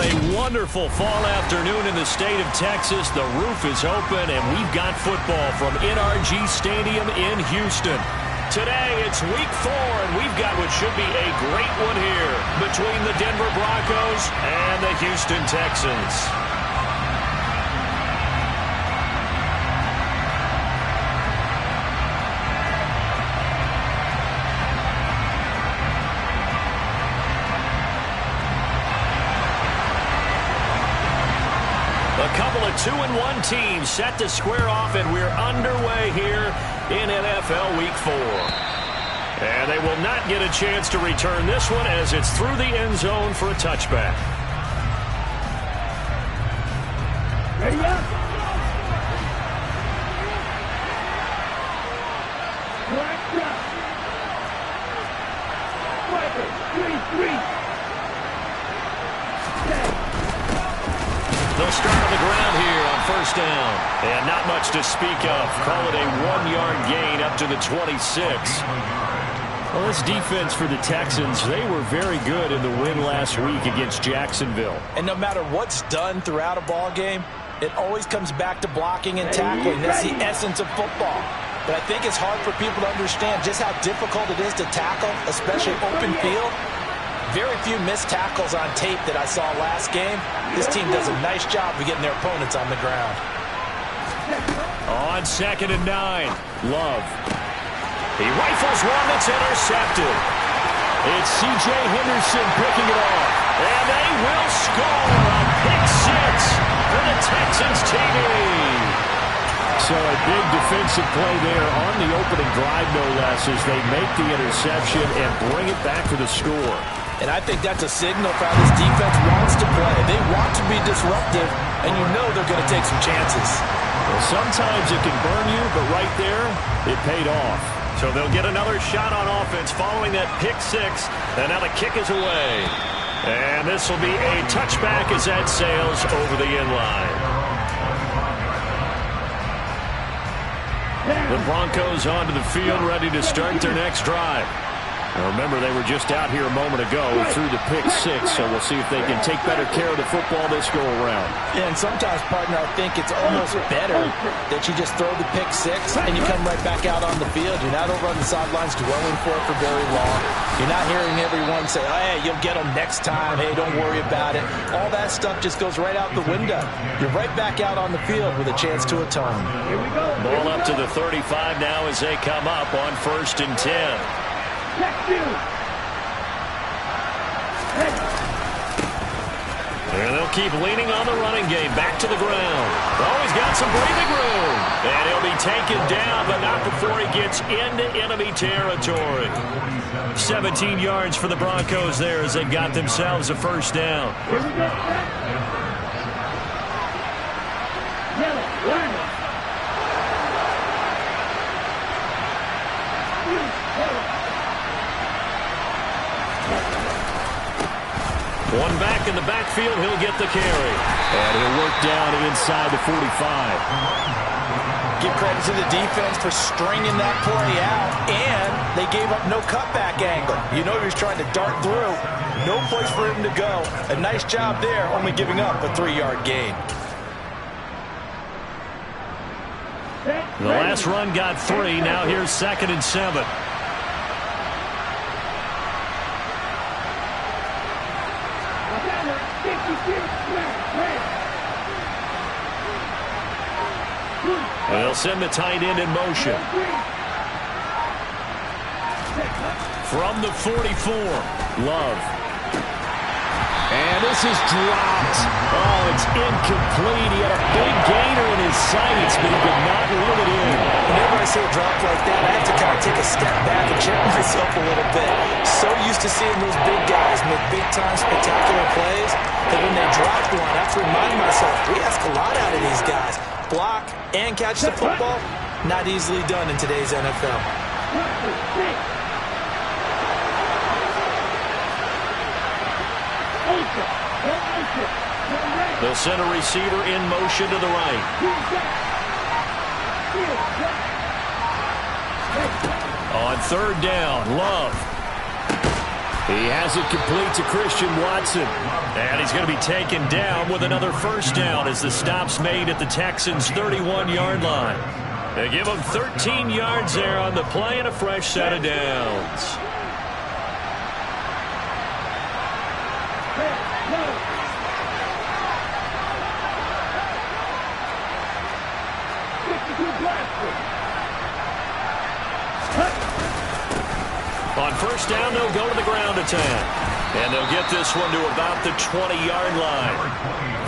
On a wonderful fall afternoon in the state of Texas, the roof is open, and we've got football from NRG Stadium in Houston. Today, it's week 4, and we've got what should be a great one here between the Denver Broncos and the Houston Texans. A couple of 2-1 teams set to square off, and we're underway here in NFL Week 4. And they will not get a chance to return this one as it's through the end zone for a touchback. Ready up. Black up. Striker, 3-3. They'll start on the ground here on first down. And not much to speak of. Call it a 1-yard gain up to the 26. Well, this defense for the Texans, they were very good in the win last week against Jacksonville. And no matter what's done throughout a ball game, it always comes back to blocking and tackling. That's the essence of football. But I think it's hard for people to understand just how difficult it is to tackle, especially open field. Very few missed tackles on tape that I saw last game. This team does a nice job of getting their opponents on the ground. On 2nd and 9, Love. He rifles one that's intercepted. It's C.J. Henderson picking it off. And they will score a pick 6 for the Texans TV. So a big defensive play there on the opening drive, no less, as they make the interception and bring it back for the score. And I think that's a signal for how this defense wants to play. They want to be disruptive, and you know they're going to take some chances. Well, sometimes it can burn you, but right there, it paid off. So they'll get another shot on offense following that pick 6, and now the kick is away. And this will be a touchback as that sails over the end line. The Broncos onto the field, ready to start their next drive. Now remember, they were just out here a moment ago through the pick 6, so we'll see if they can take better care of the football this go-around. Yeah, and sometimes, partner, I think it's almost better that you just throw the pick 6 and you come right back out on the field. You're not over on the sidelines dwelling for it for very long. You're not hearing everyone say, oh, hey, you'll get them next time. Hey, don't worry about it. All that stuff just goes right out the window. You're right back out on the field with a chance to atone. Here we go. Ball up to the 35 now as they come up on 1st and 10. And they'll keep leaning on the running game. Back to the ground. Oh, he's got some breathing room. And he'll be taken down, but not before he gets into enemy territory. 17 yards for the Broncos there as they got themselves a first down. Here we go. Yellow, line. One back in the backfield, he'll get the carry. And he'll work down inside the 45. Give credit to the defense for stringing that play out, and they gave up no cutback angle. You know he was trying to dart through. No place for him to go. A nice job there, only giving up a 3-yard gain. The last run got 3. Now here's 2nd and 7. They'll send the tight end in motion. From the 44, Love. And this is dropped. Oh, it's incomplete. He had a big gainer in his sights, but he could not reel it in. Whenever I see a drop like that, I have to kind of take a step back and check myself a little bit. So used to seeing those big guys make big-time spectacular plays that when they drop one, I have to remind myself, we ask a lot out of these guys. Block and catch the football, not easily done in today's NFL. They'll send a receiver in motion to the right. On 3rd down, Love. He has it complete to Christian Watson. And he's going to be taken down with another first down as the stop's made at the Texans' 31-yard line. They give him 13 yards there on the play and a fresh set of downs. On first down, they'll go to the ground attack. And they'll get this one to about the 20-yard line.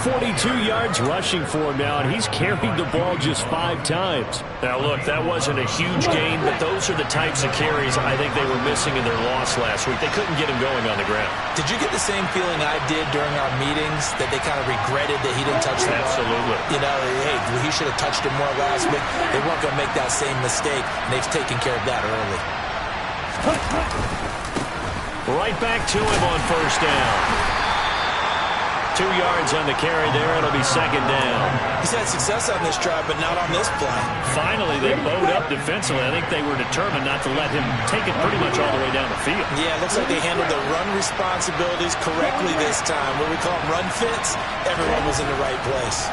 42 yards rushing for him now, and he's carried the ball just 5 times. Now, look, that wasn't a huge gain, but those are the types of carries I think they were missing in their loss last week. They couldn't get him going on the ground. Did you get the same feeling I did during our meetings, that they kind of regretted that he didn't touch the ball? Absolutely. You know, hey, he should have touched it more last week. They weren't going to make that same mistake, and they've taken care of that early. Right back to him on first down. 2 yards on the carry there. It'll be second down. He's had success on this drive, but not on this play. Finally, they bowed up defensively. I think they were determined not to let him take it pretty much all the way down the field. Yeah, it looks like they handled their run responsibilities correctly this time. What we call them run fits, everyone was in the right place.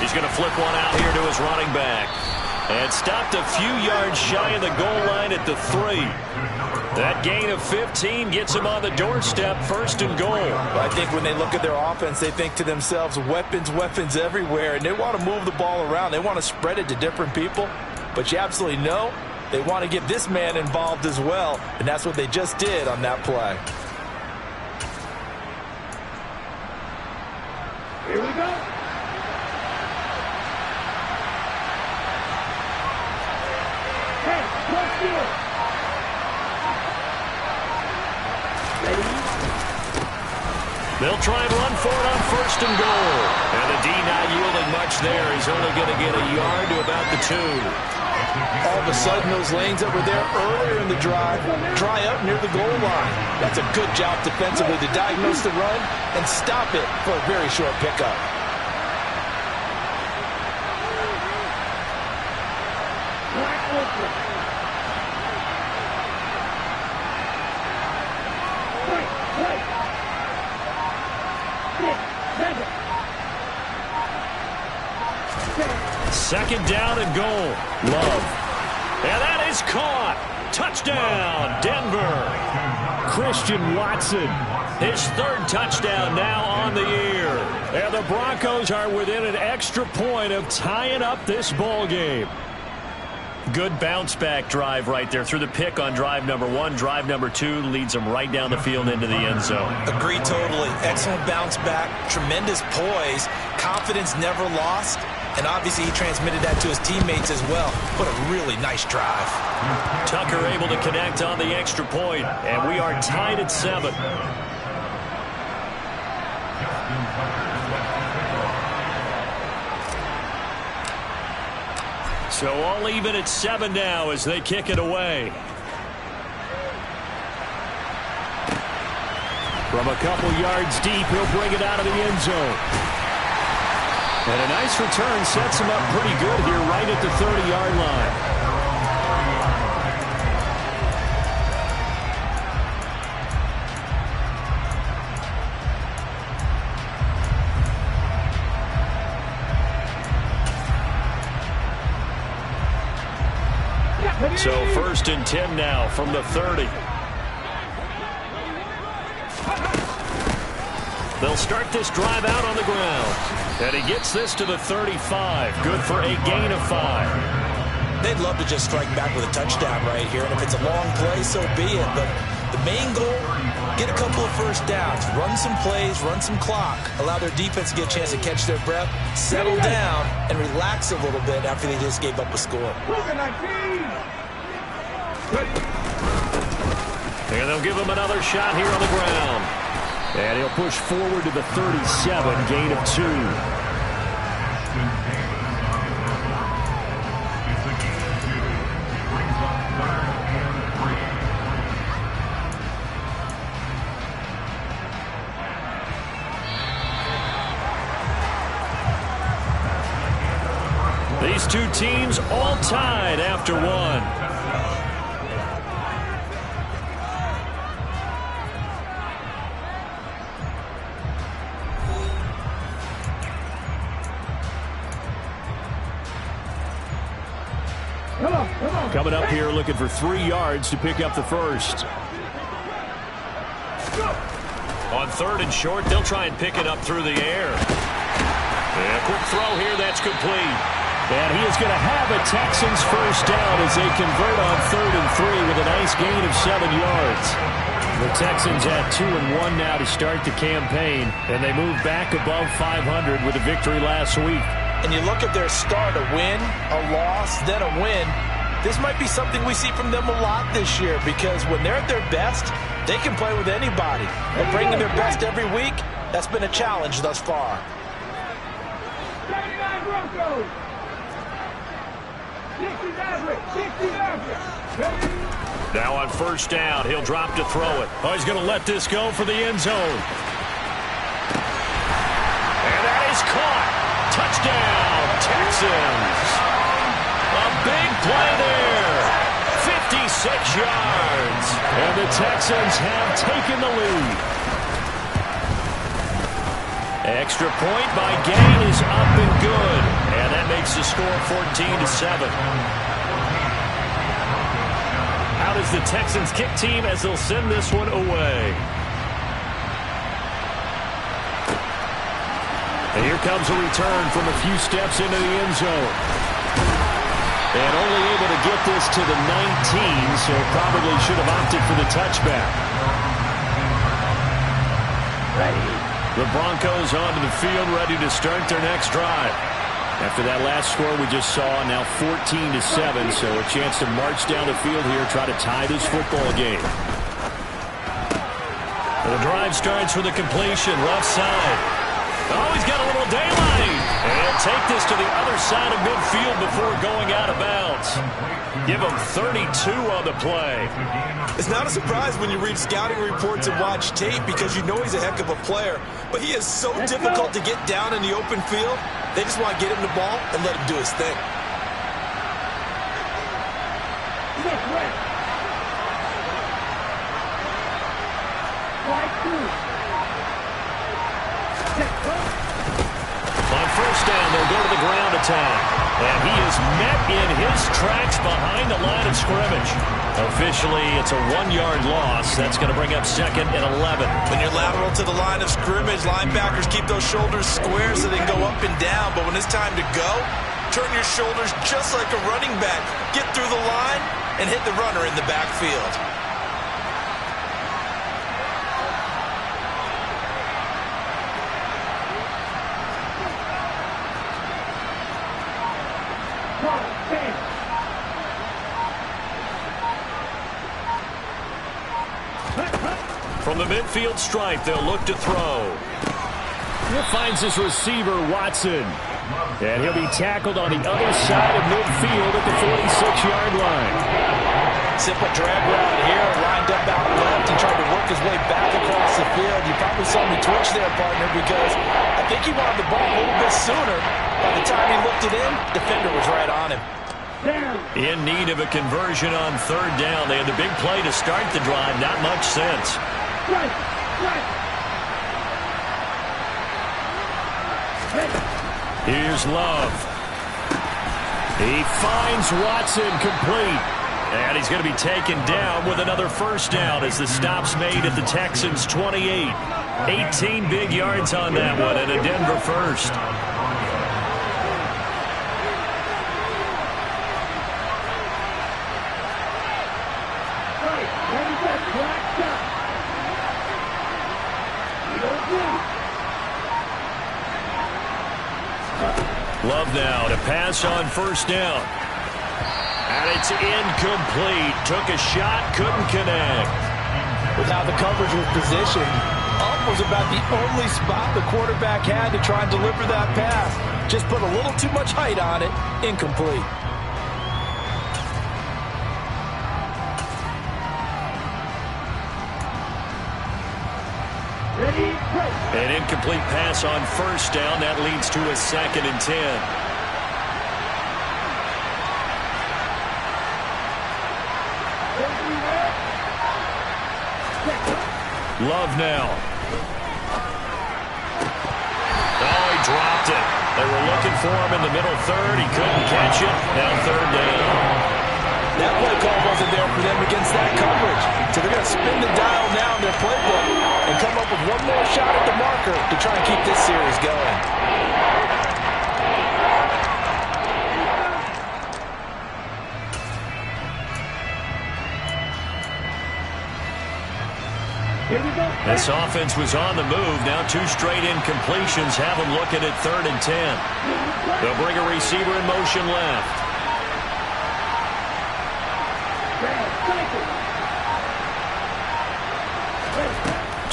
He's going to flip one out here to his running back. And stopped a few yards shy of the goal line at the 3. That gain of 15 gets him on the doorstep, first and goal. Well, I think when they look at their offense, they think to themselves, weapons, weapons everywhere, and they want to move the ball around. They want to spread it to different people, but you absolutely know they want to get this man involved as well, and that's what they just did on that play. Here we go. They'll try and run for it on first and goal. And the D not yielding much there. He's only going to get a yard to about the 2. All of a sudden, those lanes that were there earlier in the drive dry up near the goal line. That's a good job defensively to diagnose the run and stop it for a very short pickup. Second down and goal. Love. And that is caught. Touchdown, Denver. Christian Watson. His 3rd touchdown now on the year. And the Broncos are within an extra point of tying up this ball game. Good bounce-back drive right there through the pick on drive number 1. Drive number 2 leads them right down the field into the end zone. Agree totally. Excellent bounce-back, tremendous poise, confidence never lost, and obviously he transmitted that to his teammates as well. What a really nice drive. Tucker able to connect on the extra point, and we are tied at 7. So all even at 7 now as they kick it away. From a couple yards deep, he'll bring it out of the end zone. And a nice return sets him up pretty good here right at the 30-yard line. So 1st and 10 now from the 30. They'll start this drive out on the ground. And he gets this to the 35. Good for a gain of 5. They'd love to just strike back with a touchdown right here. And if it's a long play, so be it. But the main goal, get a couple of first downs. Run some plays, run some clock. Allow their defense to get a chance to catch their breath, settle down, and relax a little bit after they just gave up a score. And they'll give him another shot here on the ground. And he'll push forward to the 37, gain of 2. These two teams all tied after 1. Coming up here looking for 3 yards to pick up the first. On 3rd and short, they'll try and pick it up through the air. And a quick throw here, that's complete. And he is going to have a Texans first down as they convert on 3rd and 3 with a nice gain of 7 yards. The Texans at 2-1 now to start the campaign, and they move back above 500 with a victory last week. And you look at their start, a win, a loss, then a win. This might be something we see from them a lot this year because when they're at their best, they can play with anybody. And bringing their best every week, that's been a challenge thus far. 79 Broncos. 60 average. 60 average. Now on first down, he'll drop to throw it. Oh, he's going to let this go for the end zone. And that is caught. Touchdown, Texans. A big play there. 56 yards. And the Texans have taken the lead. Extra point by Gain is up and good. And that makes the score 14-7. Out is the Texans kick team as they'll send this one away. And here comes a return from a few steps into the end zone. And only able to get this to the 19, so probably should have opted for the touchback. The Broncos onto the field, ready to start their next drive. After that last score we just saw, now 14-7, so a chance to march down the field here, try to tie this football game. The drive starts with a completion, left side. Oh, he's got a little daylight. And take this to the other side of midfield before going out of bounds. Give him 32 on the play. It's not a surprise when you read scouting reports and watch tape because you know he's a heck of a player. But he is so difficult to get down in the open field. They just want to get him the ball and let him do his thing. On first down, they'll go to the ground attack. And he is met in his tracks behind the line of scrimmage. Officially, it's a 1-yard loss. That's going to bring up 2nd and 11. When you're lateral to the line of scrimmage, linebackers keep those shoulders square so they can go up and down. But when it's time to go, turn your shoulders just like a running back. Get through the line and hit the runner in the backfield. From the midfield stripe, they'll look to throw. He finds his receiver, Watson. And he'll be tackled on the other side of midfield at the 46-yard line. Simple drag route here, lined up out left and tried to work his way back across the field. You probably saw me twitch there, partner, because I think he wanted the ball a little bit sooner. By the time he looked it in, defender was right on him. In need of a conversion on 3rd down. They had the big play to start the drive. Not much sense. Here's Love. He finds Watson complete. And he's going to be taken down with another first down as the stop's made at the Texans' 28. 18 big yards on that one and a Denver first. Love now to pass on first down. And it's incomplete. Took a shot, couldn't connect. With how the coverage was positioned, up was about the only spot the quarterback had to try and deliver that pass. Just put a little too much height on it. Incomplete. An incomplete pass on first down. That leads to a 2nd and 10. Love now. Oh, he dropped it. They were looking for him in the middle 3rd. He couldn't catch it. Now 3rd down. That play call wasn't there for them against that coverage. So they're going to spin the dial now in their playbook and come up with one more shot at the marker to try and keep this series going. This offense was on the move. Now 2 straight incompletions have them looking at 3rd and 10. They'll bring a receiver in motion left.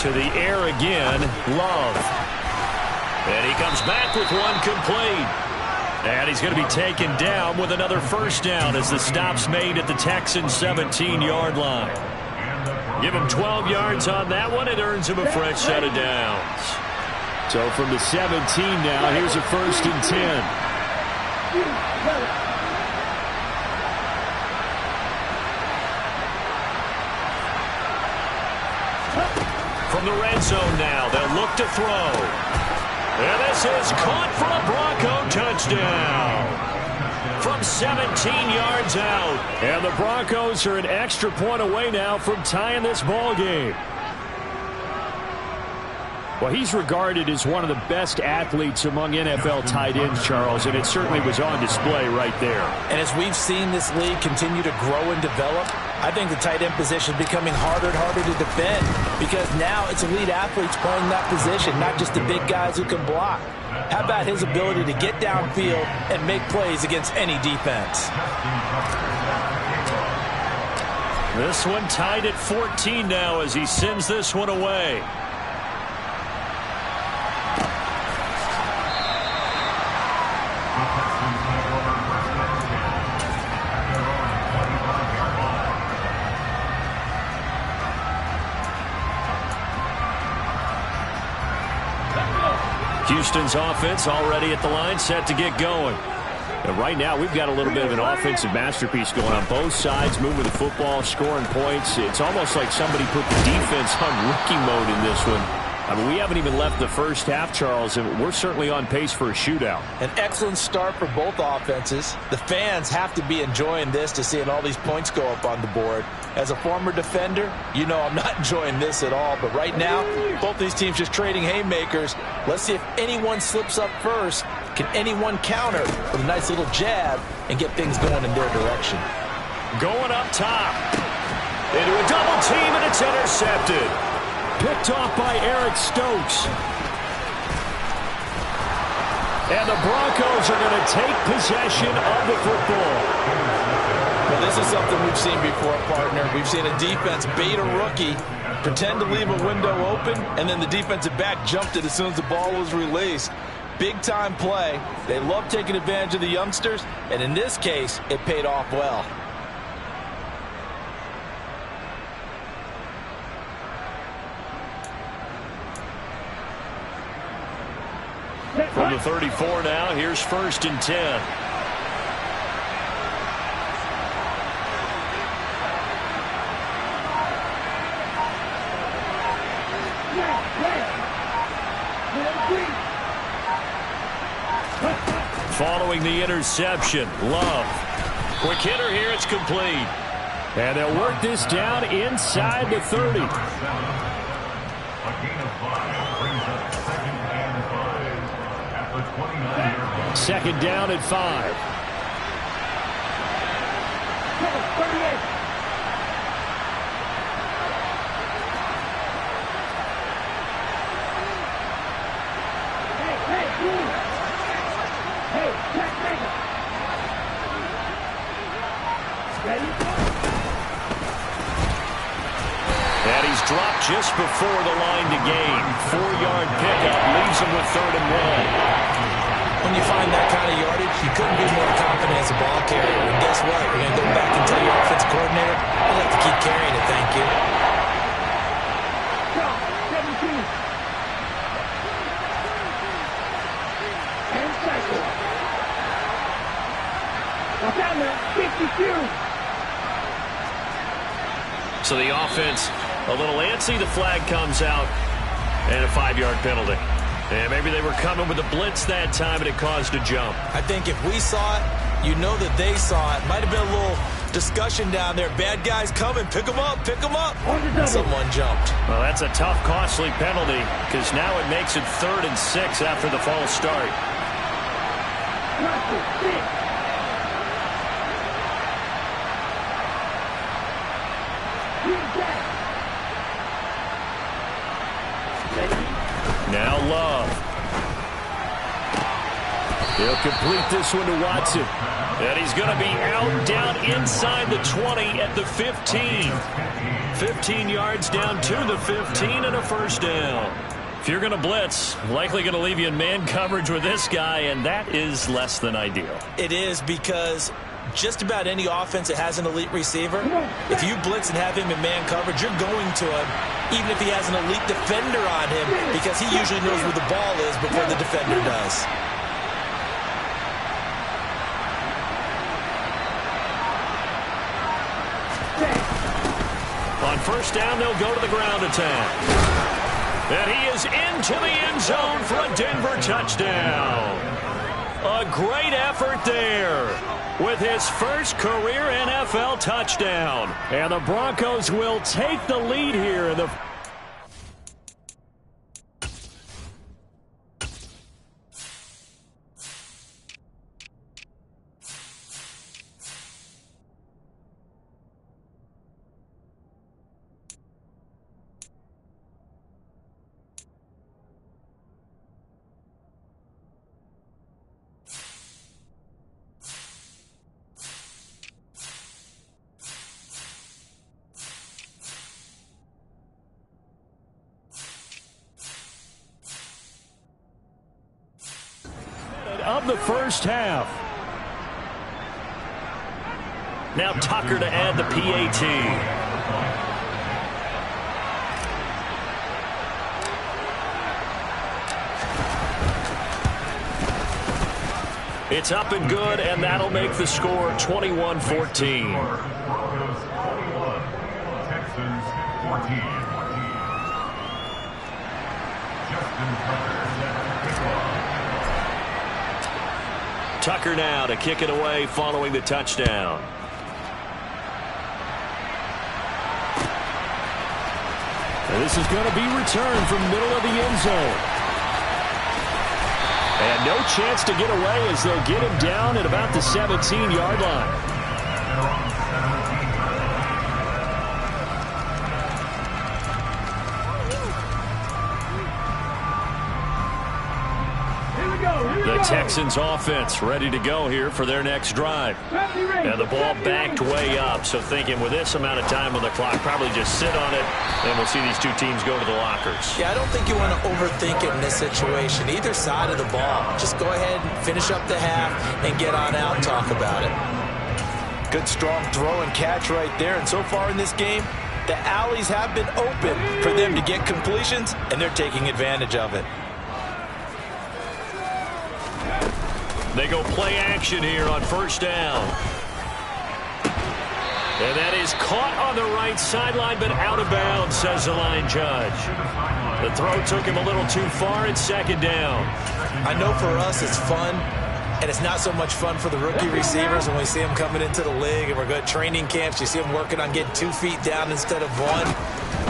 To the air again, Love. And he comes back with one complete. And he's going to be taken down with another first down as the stop's made at the Texans' 17-yard line. Give him 12 yards on that one. It earns him a fresh set of downs. So from the 17 now, here's a 1st and 10. From the red zone now, they'll look to throw. And this is caught for a Bronco touchdown. From 17 yards out. And the Broncos are an extra point away now from tying this ball game. Well, he's regarded as one of the best athletes among NFL tight ends, Charles, and it certainly was on display right there. And as we've seen this league continue to grow and develop, I think the tight end position is becoming harder and harder to defend because now it's elite athletes playing that position, not just the big guys who can block. How about his ability to get downfield and make plays against any defense? This one tied at 14 now as he sends this one away. Houston's offense already at the line, set to get going. And right now, we've got a little bit of an offensive masterpiece going on both sides, moving the football, scoring points. It's almost like somebody put the defense on rookie mode in this one. I mean, we haven't even left the first half, Charles, and we're certainly on pace for a shootout. An excellent start for both offenses. The fans have to be enjoying this to seeing all these points go up on the board. As a former defender, you know I'm not enjoying this at all. But right now, both these teams just trading haymakers. Let's see if anyone slips up first. Can anyone counter with a nice little jab and get things going in their direction? Going up top. Into a double team, and it's intercepted. Picked off by Eric Stokes. And the Broncos are going to take possession of the football. Well, this is something we've seen before, partner. We've seen a defense bait a rookie, pretend to leave a window open, and then the defensive back jumped it as soon as the ball was released. Big-time play. They love taking advantage of the youngsters, and in this case, it paid off well. From the 34 now, here's 1st and 10. Following the interception, Love. Quick hitter here, it's complete. And they'll work this down inside the 30. Second down at 5. And he's dropped just before the line to gain. 4-yard pickup leaves him with 3rd and 1. When you find that kind of yardage, you couldn't be more confident as a ball carrier. And guess what? You're going to go back and tell your offensive coordinator, I'd like to keep carrying it, thank you. So the offense a little antsy. The flag comes out and a 5-yard penalty. And maybe they were coming with a blitz that time and it caused a jump. I think if we saw it, you know that they saw it. Might have been a little discussion down there. Bad guys coming. Pick them up. Pick them up. Someone jumped. Well, that's a tough, costly penalty because now it makes it 3rd and 6 after the false start. Now Love. He'll complete this one to Watson. And he's going to be out down inside the 20 at the 15. 15 yards down to the 15 and a first down. If you're going to blitz, likely going to leave you in man coverage with this guy, and that is less than ideal. It is because just about any offense that has an elite receiver, if you blitz and have him in man coverage, you're going to him, even if he has an elite defender on him, because he usually knows where the ball is before the defender does. On first down, they'll go to the ground attack. And he is into the end zone for a Denver touchdown. A great effort there with his first career NFL touchdown. And the Broncos will take the lead here in the... of the first half. Now Tucker to add the PAT. It's up and good, and that'll make the score 21-14. Texans 14. Justin Tucker now to kick it away following the touchdown. And this is going to be returned from middle of the end zone. And no chance to get away as they'll get him down at about the 17-yard line. The Texans offense ready to go here for their next drive. And the ball backed way up, so thinking with this amount of time on the clock, probably just sit on it, and we'll see these two teams go to the lockers. Yeah, I don't think you want to overthink it in this situation. Either side of the ball. Just go ahead and finish up the half and get on out and talk about it. Good strong throw and catch right there. And so far in this game, the alleys have been open for them to get completions, and they're taking advantage of it. They go play action here on first down. And that is caught on the right sideline, but out of bounds, says the line judge. The throw took him a little too far. It's second down. I know for us it's fun, and it's not so much fun for the rookie receivers when we see them coming into the league and we're going to training camps. You see them working on getting 2 feet down instead of 1.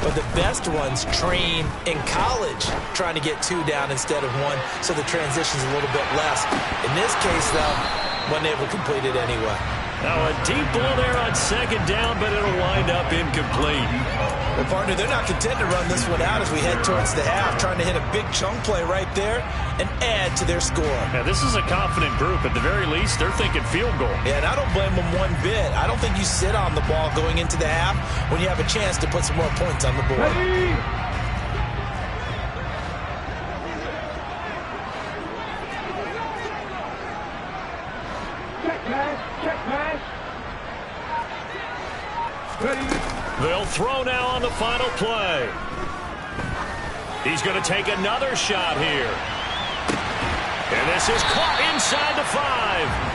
But the best ones train in college trying to get 2 down instead of 1, so the transition's a little bit less. In this case, though, wasn't able to complete it anyway. Now a deep ball there on second down, but it'll wind up incomplete. Well, partner, they're not content to run this one out as we head towards the half, trying to hit a big chunk play right there and add to their score. Now, this is a confident group. At the very least, they're thinking field goal. Yeah, and I don't blame them one bit. I don't think you sit on the ball going into the half when you have a chance to put some more points on the board. Ready? Check pass. Check pass. Ready? They'll throw now on the final play. He's going to take another shot here. And this is caught inside the 5.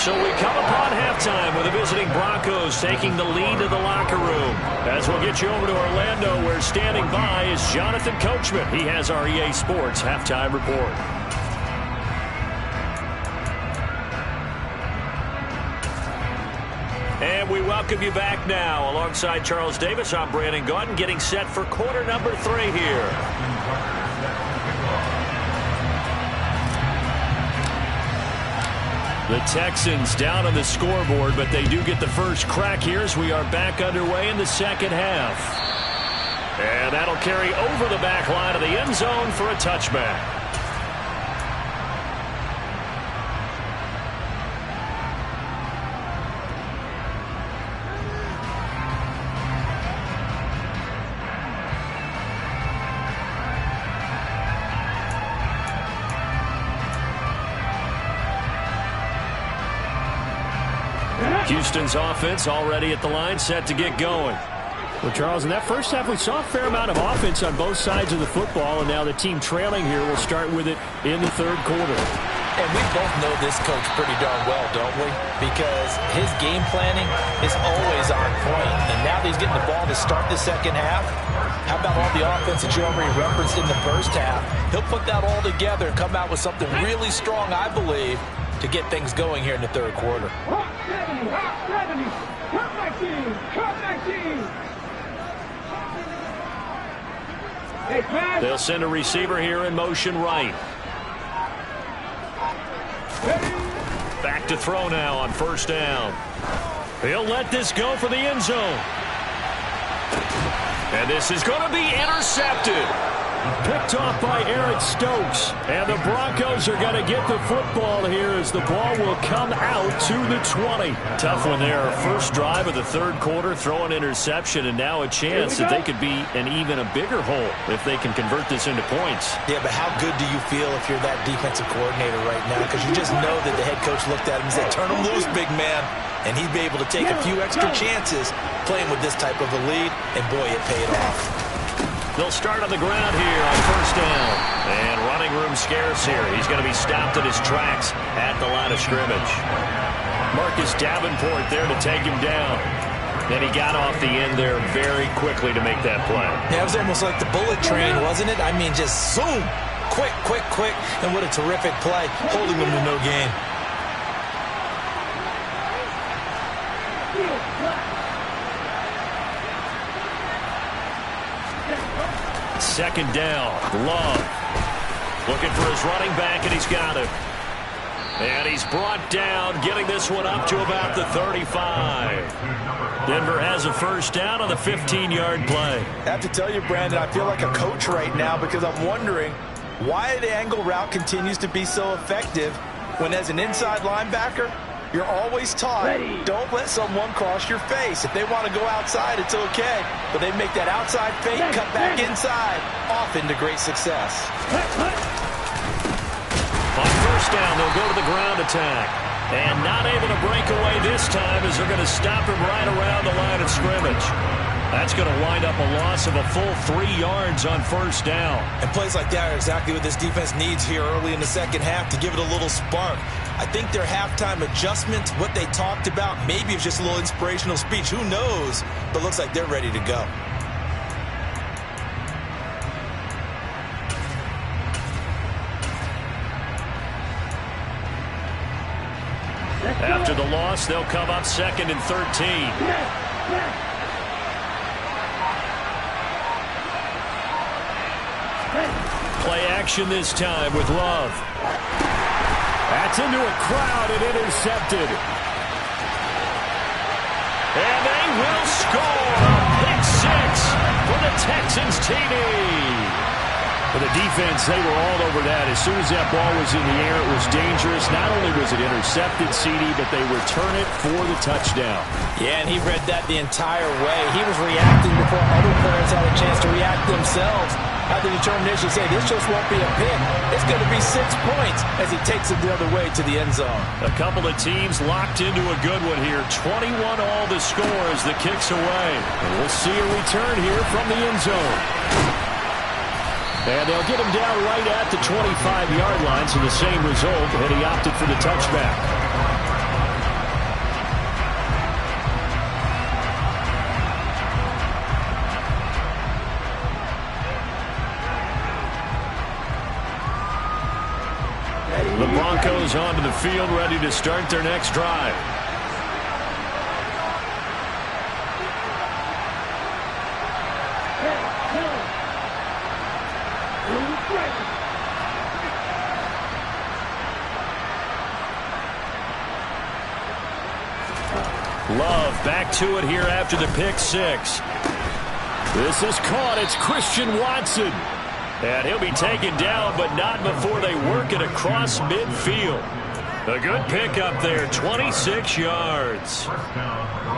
So we come upon halftime with the visiting Broncos taking the lead to the locker room. As we'll get you over to Orlando, where standing by is Jonathan Coachman. He has our EA Sports halftime report. And we welcome you back now. Alongside Charles Davis, I'm Brandon Gaudin, getting set for quarter number 3 here. The Texans down on the scoreboard, but they do get the first crack here as we are back underway in the second half. And that'll carry over the back line of the end zone for a touchback. Houston's offense already at the line, set to get going. Well, Charles, in that first half, we saw a fair amount of offense on both sides of the football, and now the team trailing here will start with it in the third quarter. And we both know this coach pretty darn well, don't we? Because his game planning is always on point. And now that he's getting the ball to start the second half, how about all the offense that you already referenced in the first half? He'll put that all together and come out with something really strong, I believe, to get things going here in the third quarter. Hot 70, come back team, come back team. Hey, pass. They'll send a receiver here in motion right. Back to throw now on first down. He'll let this go for the end zone. And this is going to be intercepted. Picked off by Aaron Stokes. And the Broncos are going to get the football here as the ball will come out to the 20. Tough one there. First drive of the third quarter, throw an interception, and now a chance that they could be an even a bigger hole if they can convert this into points. Yeah, but how good do you feel if you're that defensive coordinator right now? Because you just know that the head coach looked at him and said, turn him loose, big man. And he'd be able to take a few extra chances playing with this type of a lead, and boy, it paid off. They'll start on the ground here on first down. And running room scarce here. He's going to be stopped in his tracks at the line of scrimmage. Marcus Davenport there to take him down. And he got off the end there very quickly to make that play. Yeah, it was almost like the bullet train, wasn't it? I mean, just zoom. Quick, quick, quick. And what a terrific play, holding him to no gain. Second down, Love. Looking for his running back, and he's got him. And he's brought down, getting this one up to about the 35. Denver has a first down on the 15-yard play. I have to tell you, Brandon, I feel like a coach right now because I'm wondering why the angle route continues to be so effective when as an inside linebacker, you're always taught, don't let someone cross your face. If they want to go outside, it's okay. But they make that outside fake, cut back inside, often to great success. On first down, they'll go to the ground attack. And not able to break away this time as they're going to stop him right around the line of scrimmage. That's going to wind up a loss of a full 3 yards on first down. And plays like that are exactly what this defense needs here early in the second half to give it a little spark. I think their halftime adjustment, what they talked about, maybe it's just a little inspirational speech. Who knows? But looks like they're ready to go. After the loss, they'll come up second and 13. Play action this time with Love. That's into a crowd and intercepted. And they will score a pick six for the Texans TD. For the defense, they were all over that. As soon as that ball was in the air, it was dangerous. Not only was it intercepted, CD, but they return it for the touchdown. Yeah, and he read that the entire way. He was reacting before other players had a chance to react themselves. Had the determination to say, this just won't be a pick. It's going to be 6 points as he takes it the other way to the end zone. A couple of teams locked into a good one here. 21 all the score as the kick's away. And we'll see a return here from the end zone. And they'll get him down right at the 25-yard line, so the same result, and he opted for the touchback. Broncos onto the field, ready to start their next drive. Love back to it here after the pick six. This is caught. It's Christian Watson. And he'll be taken down, but not before they work it across midfield. A good pickup there, 26 yards.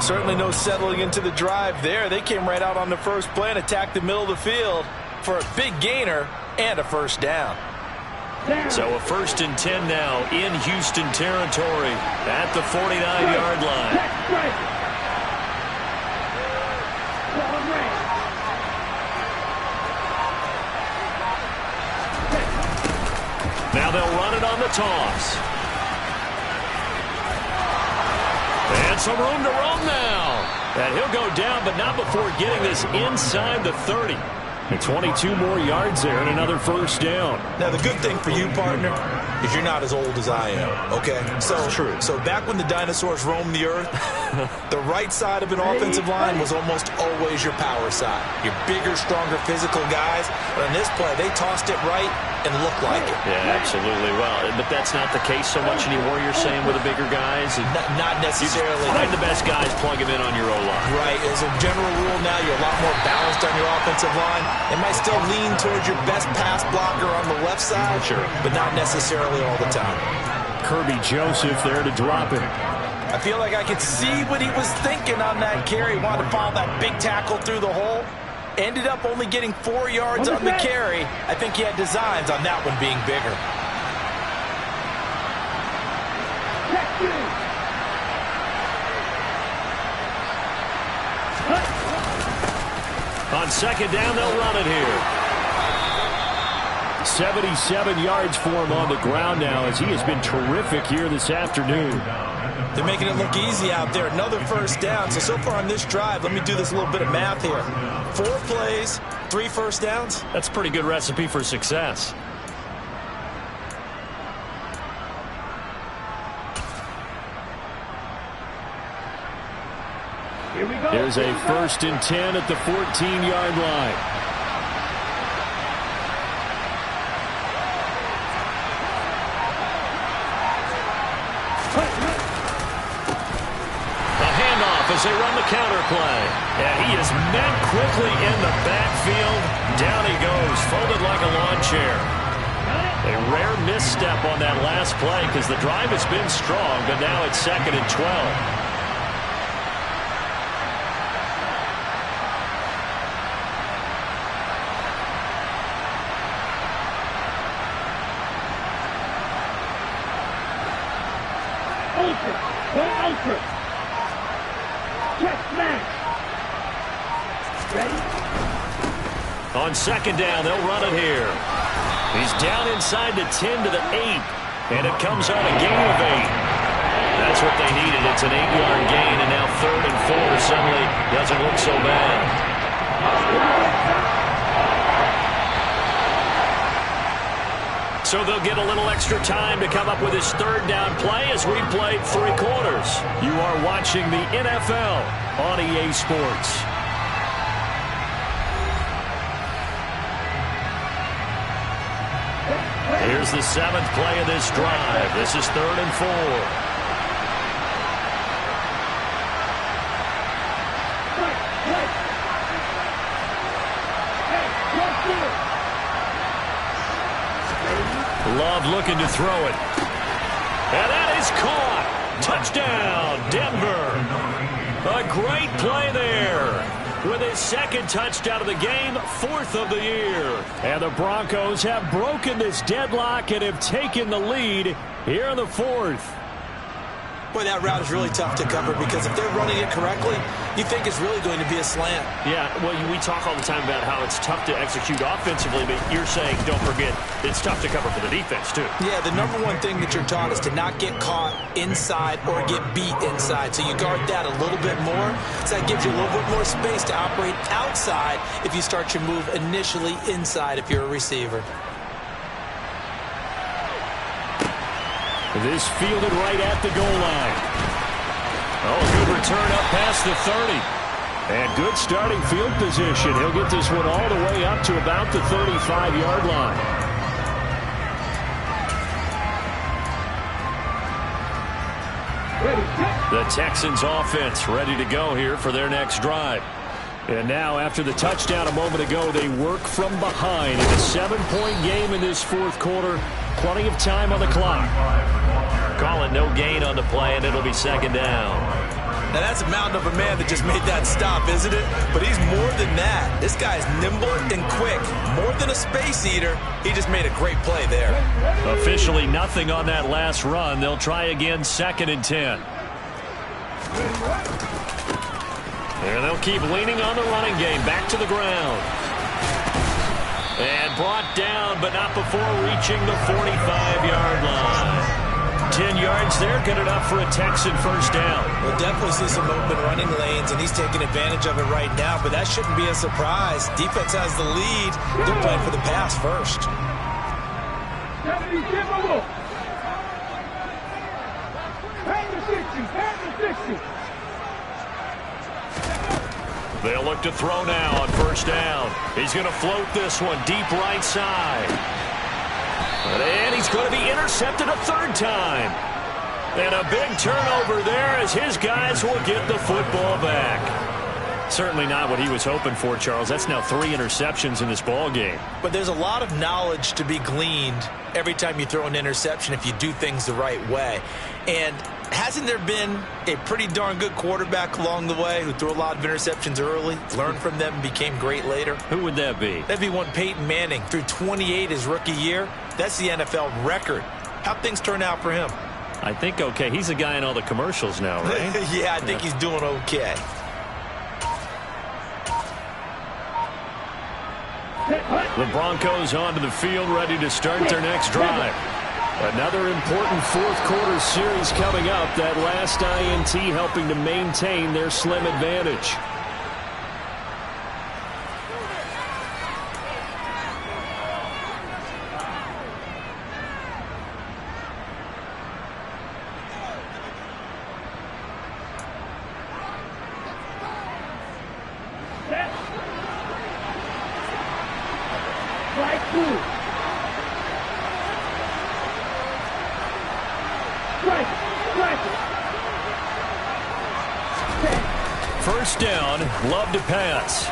Certainly no settling into the drive there. They came right out on the first play and attacked the middle of the field for a big gainer and a first down. So a 1st and 10 now in Houston territory at the 49-yard line. Now they'll run it on the toss. And some room to roam now. And he'll go down, but not before getting this inside the 30. And 22 more yards there and another first down. Now, the good thing for you, partner, is you're not as old as I am, okay? So, true. So back when the dinosaurs roamed the earth, the right side of an offensive line was almost always your power side. Your bigger, stronger, physical guys. But on this play, they tossed it right and looked like it. Yeah, absolutely. Well, but that's not the case so much anymore, you're saying, with the bigger guys? Not necessarily. Find the best guys, plug them in on your O-line. Right. As a general rule now, you're a lot more balanced on your offensive line. It might still lean towards your best pass blocker on the left side, sure, but not necessarily all the time. Kirby Joseph there to drop it. I feel like I could see what he was thinking on that carry. He wanted to follow that big tackle through the hole. Ended up only getting 4 yards on the carry. I think he had designs on that one being bigger. On 2nd down, they'll run it here. 77 yards for him on the ground now as he has been terrific here this afternoon. They're making it look easy out there. Another first down. So far on this drive, let me do this little bit of math here. 4 plays, 3 first downs. That's a pretty good recipe for success. Here we go. Here's a 1st and 10 at the 14-yard line. As they run the counter play. And he is met quickly in the backfield. Down he goes, folded like a lawn chair. A rare misstep on that last play because the drive has been strong, but now it's 2nd and 12. On 2nd down, they'll run it here. He's down inside the 10 to the 8, and it comes on a gain of 8. That's what they needed. It's an 8-yard gain, and now 3rd and 4 suddenly doesn't look so bad. So they'll get a little extra time to come up with his 3rd down play as we've played 3 quarters. You are watching the NFL on EA Sports. Here's the 7th play of this drive. This is 3rd and 4. Love looking to throw it. And that is caught. Touchdown, Denver. A great play there. With his 2nd touchdown of the game, 4th of the year. And the Broncos have broken this deadlock and have taken the lead here in the 4th. Boy, that route is really tough to cover because if they're running it correctly, you think it's really going to be a slant. Yeah, well, we talk all the time about how it's tough to execute offensively, but you're saying, don't forget, it's tough to cover for the defense, too. Yeah, the number one thing that you're taught is to not get caught inside or get beat inside. So you guard that a little bit more. So that gives you a little bit more space to operate outside if you start your move initially inside if you're a receiver. This fielded right at the goal line. Oh, good return up past the 30. And good starting field position. He'll get this one all the way up to about the 35-yard line. The Texans offense ready to go here for their next drive. And now after the touchdown a moment ago, they work from behind in a 7-point game in this fourth quarter. Plenty of time on the clock. Call it no gain on the play, and it'll be second down. Now that's a mountain of a man that just made that stop, isn't it? But he's more than that. This guy's nimble and quick. More than a space eater, he just made a great play there. Officially nothing on that last run. They'll try again, 2nd and 10. And they'll keep leaning on the running game. Back to the ground. And brought down, but not before reaching the 45-yard line. 10 yards there, good enough for a Texan first down. We'll definitely see some open running lanes, and he's taking advantage of it right now, but that shouldn't be a surprise. Defense has the lead. They're playing for the pass first. They'll look to throw now on first down. He's going to float this one deep right side. And he's going to be intercepted a third time. And a big turnover there as his guys will get the football back. Certainly not what he was hoping for, Charles. That's now 3 interceptions in this ball game. But there's a lot of knowledge to be gleaned every time you throw an interception if you do things the right way. And hasn't there been a pretty darn good quarterback along the way who threw a lot of interceptions early, learned from them, and became great later? Who would that be? That'd be one Peyton Manning. Threw 28 his rookie year. That's the NFL record. How'd things turn out for him? I think okay. He's a guy in all the commercials now, right? Yeah, I think he's doing okay. The Broncos onto the field, ready to start their next drive. Another important fourth quarter series coming up. That last INT helping to maintain their slim advantage. First down, Love to pass.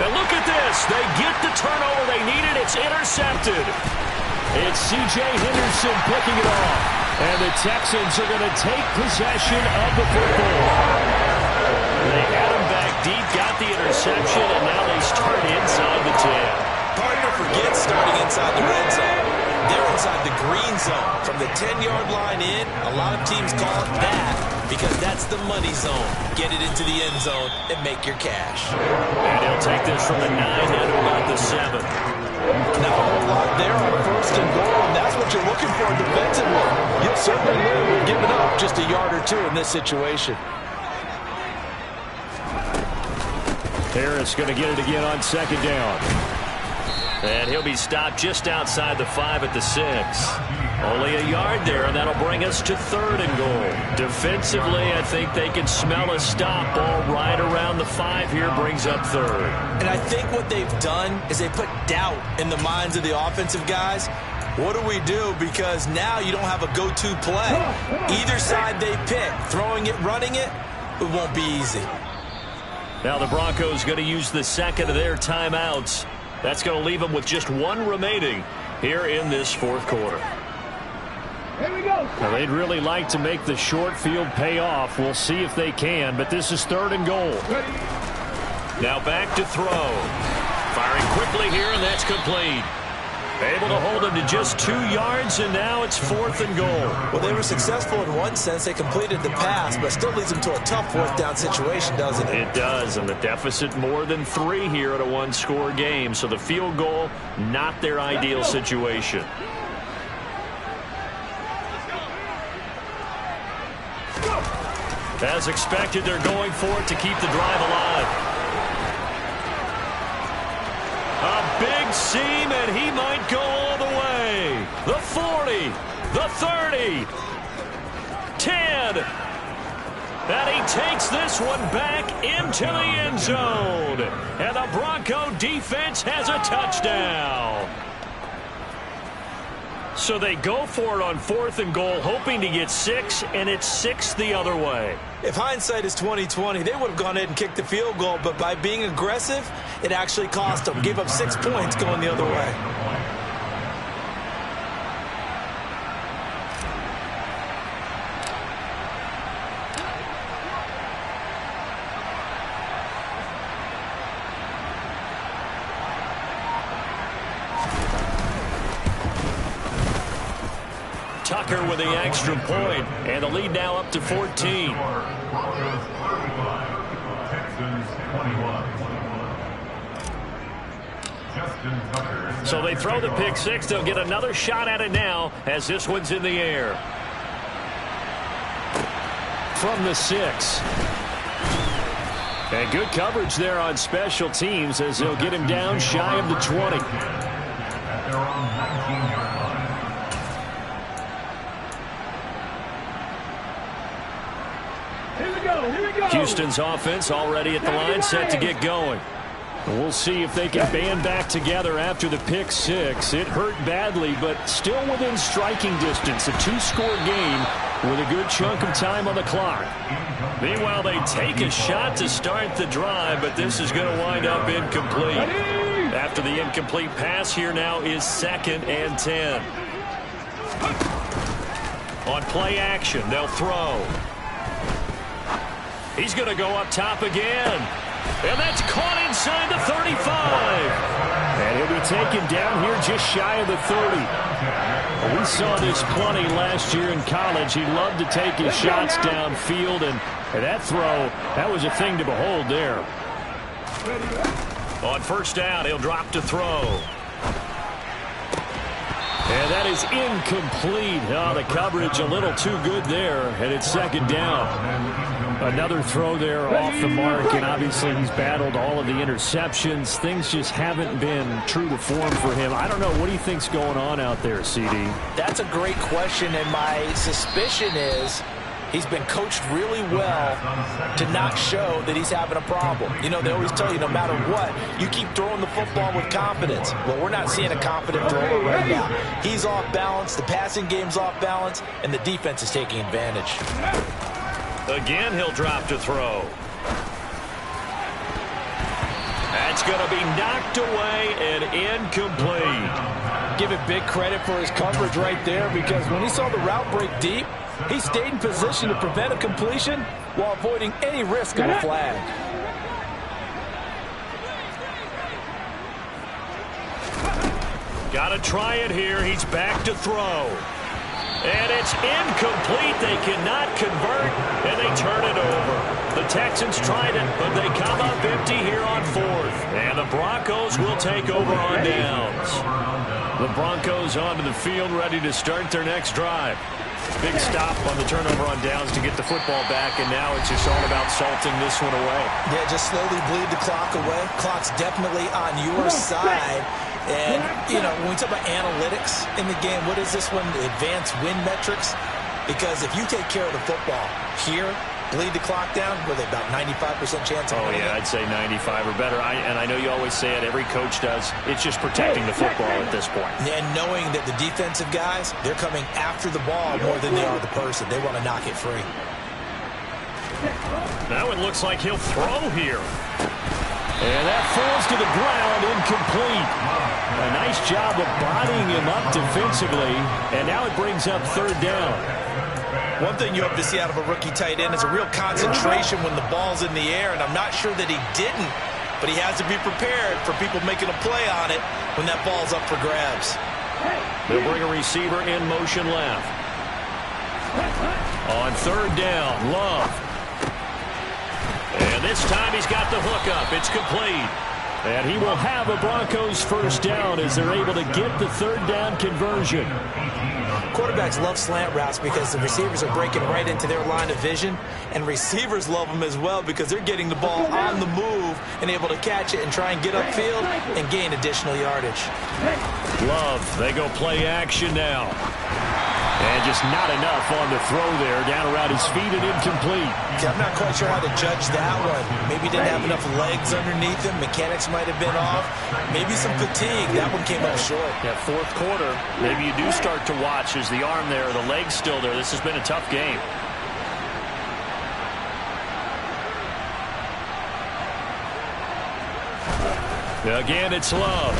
And look at this. They get the turnover they needed. It's intercepted. It's C.J. Henderson picking it off. And the Texans are going to take possession of the football. They had him back deep, got the interception, and now they start inside the 10. Hard to forget starting inside the red zone. They're inside the green zone. From the 10-yard line in, a lot of teams call it that because that's the money zone. Get it into the end zone and make your cash. And he'll take this from the 9 down to about the 7. Not a whole lot there on first and goal, and that's what you're looking for defensively. You'll certainly live with giving up just a yard or two in this situation. Harris going to get it again on second down. And he'll be stopped just outside the 5 at the 6. Only a yard there, and that'll bring us to 3rd and goal. Defensively, I think they can smell a stop. Ball right around the 5 here brings up 3rd. And I think what they've done is they put doubt in the minds of the offensive guys. What do we do? Because now you don't have a go-to play. Either side they pick, throwing it, running it, it won't be easy. Now the Broncos going to use the second of their timeouts. That's going to leave them with just 1 remaining here in this fourth quarter. Here we go. Now they'd really like to make the short field pay off. We'll see if they can, but this is 3rd and goal. Now back to throw. Firing quickly here, and that's complete. Able to hold him to just 2 yards, and now it's 4th and goal. Well, they were successful in one sense. They completed the pass, but still leads them to a tough 4th down situation, doesn't it? It does, and the deficit more than 3 here at a 1-score game. So the field goal, not their ideal situation. As expected, they're going for it to keep the drive alive. A big seam, and he might go all the way. The 40, the 30, 10. And he takes this one back into the end zone. And the Bronco defense has a touchdown. So they go for it on 4th and goal, hoping to get 6, and it's 6 the other way. If hindsight is 20/20, they would have gone ahead and kicked the field goal, but by being aggressive, it actually cost them. Gave up 6 points going the other way. Tucker with the extra point, and the lead now up to 14. Broncos 35, Texans 21. Justin Tucker. So they throw the pick six. They'll get another shot at it now as this one's in the air. From the 6. And good coverage there on special teams as they'll get him down shy of the 20. At their own 19-yard line. Here we go. Houston's offense already at the line, set to get going. We'll see if they can band back together after the pick six. It hurt badly, but still within striking distance. A 2-score game with a good chunk of time on the clock. Meanwhile, they take a shot to start the drive, but this is going to wind up incomplete. After the incomplete pass, here now is 2nd and 10. On play action, they'll throw. He's going to go up top again. And that's caught inside the 35. And he'll be taken down here just shy of the 30. We saw this plenty last year in college. He loved to take his shots downfield, and that throw, that was a thing to behold there. On 1st down, he'll drop to throw. And that is incomplete. Oh, the coverage a little too good there, and it's 2nd down. Another throw there off the mark, and obviously he's battled all of the interceptions. Things just haven't been true to form for him. I don't know. What do you think's going on out there, CD? That's a great question, and my suspicion is he's been coached really well to not show that he's having a problem. You know, they always tell you no matter what, you keep throwing the football with confidence. Well, we're not seeing a confident thrower right now. He's off balance, the passing game's off balance, and the defense is taking advantage. Again, he'll drop to throw. That's going to be knocked away and incomplete. Give it big credit for his coverage right there, because when he saw the route break deep, he stayed in position to prevent a completion while avoiding any risk of a flag. Got to try it here. He's back to throw. And it's incomplete. They cannot convert, and they turn it over. The Texans tried it, but they come up empty here on 4th. And the Broncos will take over on downs. The Broncos onto the field, ready to start their next drive. Big stop on the turnover on downs to get the football back, and now it's just all about salting this one away. Yeah, just slowly bleed the clock away. Clock's definitely on your side. And, you know, when we talk about analytics in the game, what is this one? The advanced win metrics? Because if you take care of the football here, bleed the clock down, with about 95% chance of winning. Oh, yeah, I'd say 95 or better. And I know you always say it, every coach does. It's just protecting the football at this point. And knowing that the defensive guys, they're coming after the ball more than they are the person. They want to knock it free. Now it looks like he'll throw here. And that falls to the ground, incomplete. A nice job of bodying him up defensively, and now it brings up 3rd down. One thing you hope to see out of a rookie tight end is a real concentration when the ball's in the air, and I'm not sure that he didn't, but he has to be prepared for people making a play on it when that ball's up for grabs. They'll bring a receiver in motion left. On 3rd down, Love. And this time he's got the hook up. It's complete. And he will have a Broncos 1st down as they're able to get the 3rd down conversion. Quarterbacks love slant routes because the receivers are breaking right into their line of vision, and receivers love them as well because they're getting the ball on the move and able to catch it and try and get upfield and gain additional yardage. Love, they go play action now. And just not enough on the throw there. Down around his feet and incomplete. Yeah, I'm not quite sure how to judge that one. Maybe didn't have enough legs underneath him. Mechanics might have been off. Maybe some fatigue. That one came up short. Yeah, fourth quarter, maybe you do start to watch. Is the arm there, the leg's still there? This has been a tough game. Again, it's Love.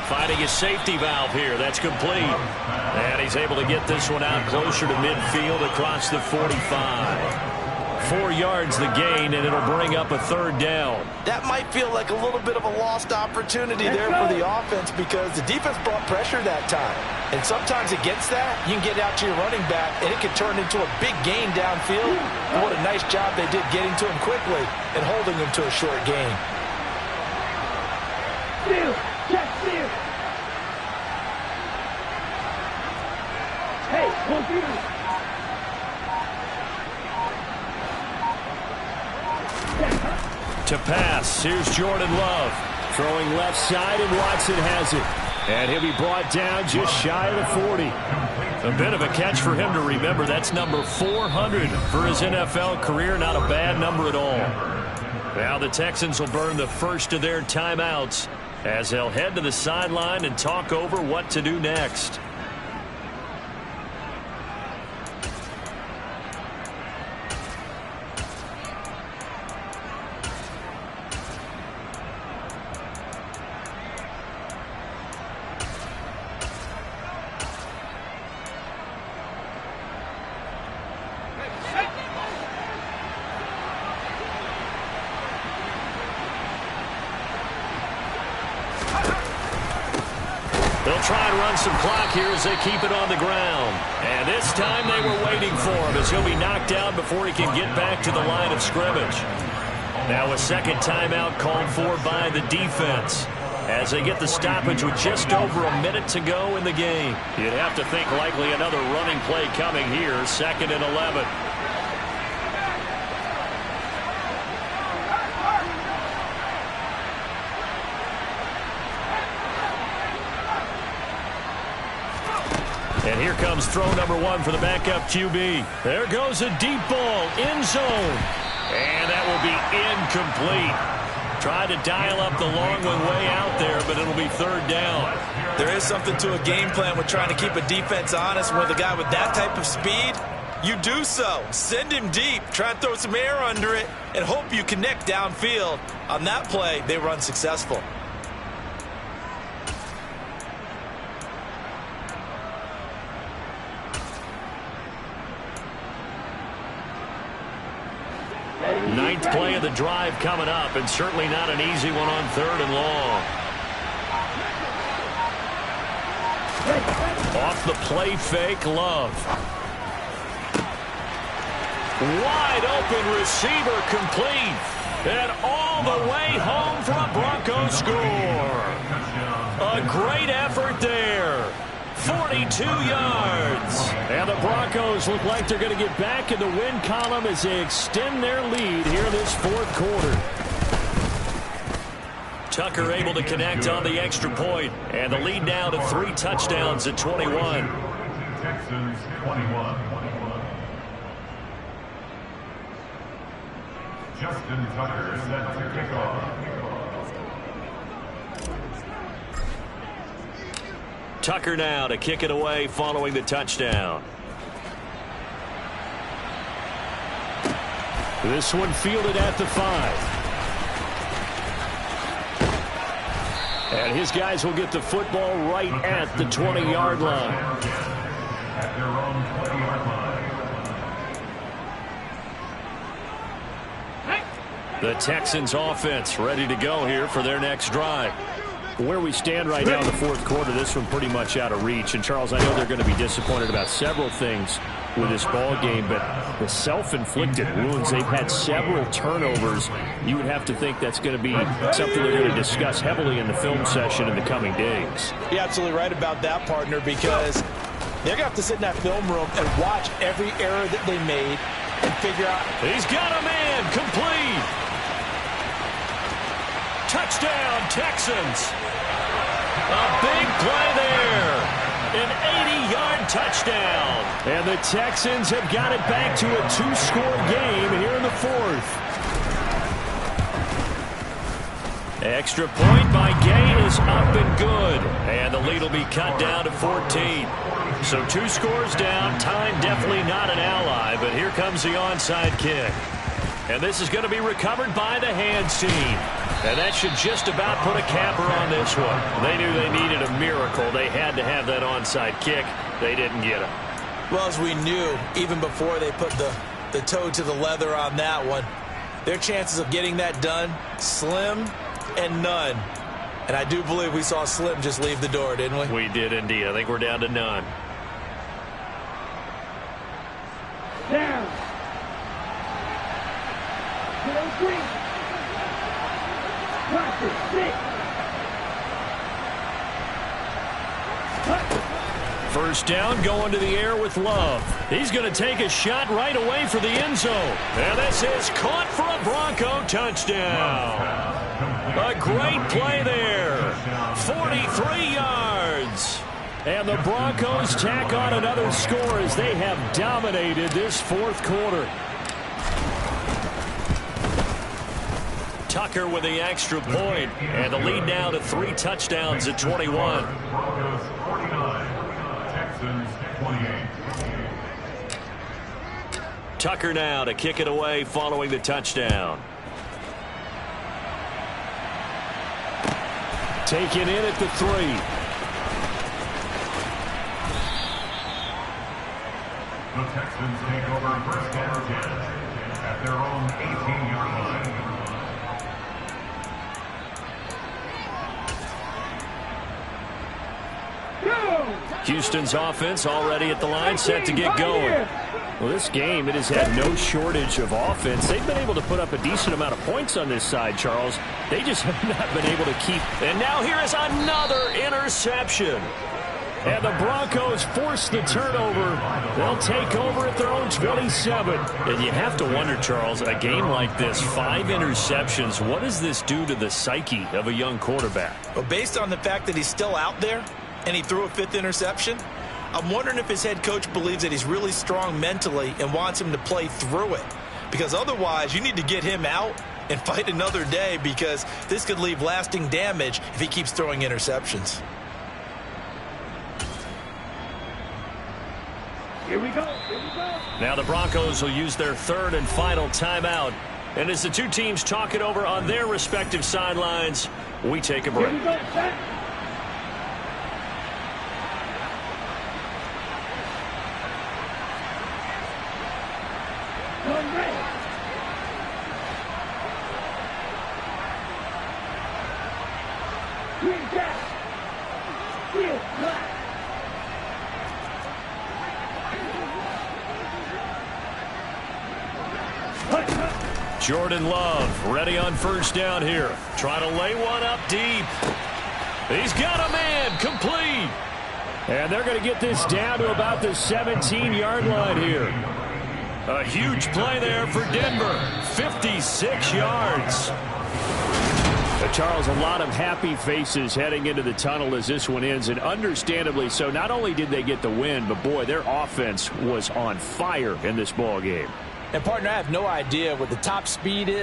Finding his safety valve here. That's complete. And he's able to get this one out closer to midfield across the 45. 4 yards the gain, and it'll bring up a third down. That might feel like a little bit of a lost opportunity there for the offense because the defense brought pressure that time. And sometimes against that, you can get out to your running back, and it can turn into a big gain downfield. And what a nice job they did getting to him quickly and holding him to a short gain. Steal. Check steal. Hey, won't you? To pass, here's Jordan Love. Throwing left side, and Watson has it. And he'll be brought down just shy of the 40. A bit of a catch for him to remember. That's number 400 for his NFL career. Not a bad number at all. Now the Texans will burn the first of their timeouts as they'll head to the sideline and talk over what to do next. They'll try and run some clock here as they keep it on the ground. And this time they were waiting for him as he'll be knocked down before he can get back to the line of scrimmage. Now a second timeout called for by the defense as they get the stoppage with just over a minute to go in the game. You'd have to think likely another running play coming here, 2nd and 11. And here comes throw number 1 for the backup QB. There goes a deep ball, end zone. And that will be incomplete. Tried to dial up the long one way out there, but it'll be third down. There is something to a game plan with trying to keep a defense honest with a guy with that type of speed. You do so. Send him deep. Try and throw some air under it and hope you connect downfield. On that play, they were unsuccessful. Ninth play of the drive coming up, and certainly not an easy one on 3rd and long. Off the play fake, Love. Wide open receiver complete. And all the way home for a Broncos score. A great effort there. 42 yards. And the Broncos look like they're going to get back in the win column as they extend their lead here this 4th quarter. Tucker able to connect on the extra point. And the lead now to 3 touchdowns at 21. Texans 21. Justin Tucker set to kick off. Tucker now to kick it away following the touchdown. This one fielded at the 5. And his guys will get the football right at the 20-yard line. At their own 20-yard line. The Texans offense ready to go here for their next drive. Where we stand right now in the 4th quarter, this one pretty much out of reach. And, Charles, I know they're going to be disappointed about several things with this ball game, but the self-inflicted wounds, they've had several turnovers. You would have to think that's going to be something they're going to discuss heavily in the film session in the coming days. You're absolutely right about that, partner, because they're going to have to sit in that film room and watch every error that they made and figure out. He's got a man complete. Touchdown, Texans. A big play there. An 80-yard touchdown. And the Texans have got it back to a 2-score game here in the fourth. Extra point by Gay is up and good. And the lead will be cut down to 14. So 2 scores down. Time definitely not an ally, but here comes the onside kick. And this is going to be recovered by the hands team. And that should just about put a capper on this one. They knew they needed a miracle. They had to have that onside kick. They didn't get it. Well, as we knew, even before they put the toe to the leather on that one, their chances of getting that done, slim and none. And I do believe we saw Slim just leave the door, didn't we? We did indeed. I think we're down to none. Down. 3. Practice 6. First down, going to the air with Love. He's going to take a shot right away for the end zone. And this is caught for a Bronco touchdown. A great play there. 43 yards. And the Broncos tack on another score as they have dominated this fourth quarter. Tucker with the extra point. And the lead now to 3 touchdowns at 21. Broncos 49, Texans 28. Tucker now to kick it away following the touchdown. Taken in at the 3. The Texans take over first and 10 at their own 18-yard line. Houston's offense already at the line, set to get going. Well, this game, it has had no shortage of offense. They've been able to put up a decent amount of points on this side, Charles. They just have not been able to keep. And now here is another interception. And the Broncos force the turnover. They'll take over at their own 27. And you have to wonder, Charles, a game like this, 5 interceptions, what does this do to the psyche of a young quarterback? Well, based on the fact that he's still out there and he threw a 5th interception, I'm wondering if his head coach believes that he's really strong mentally and wants him to play through it. Because otherwise, you need to get him out and fight another day, because this could leave lasting damage if he keeps throwing interceptions. Here we go. Here we go. Now the Broncos will use their 3rd and final timeout. And as the two teams talk it over on their respective sidelines, we take a break. Here we go. Set. One ready. Green jack. Steel black. Jordan Love ready on first down here. Trying to lay one up deep. He's got a man, complete. And they're going to get this down to about the 17-yard line here. A huge play there for Denver. 56 yards. Charles, a lot of happy faces heading into the tunnel as this one ends, and understandably so. Not only did they get the win, but boy, their offense was on fire in this ball game. And partner, I have no idea what the top speed is.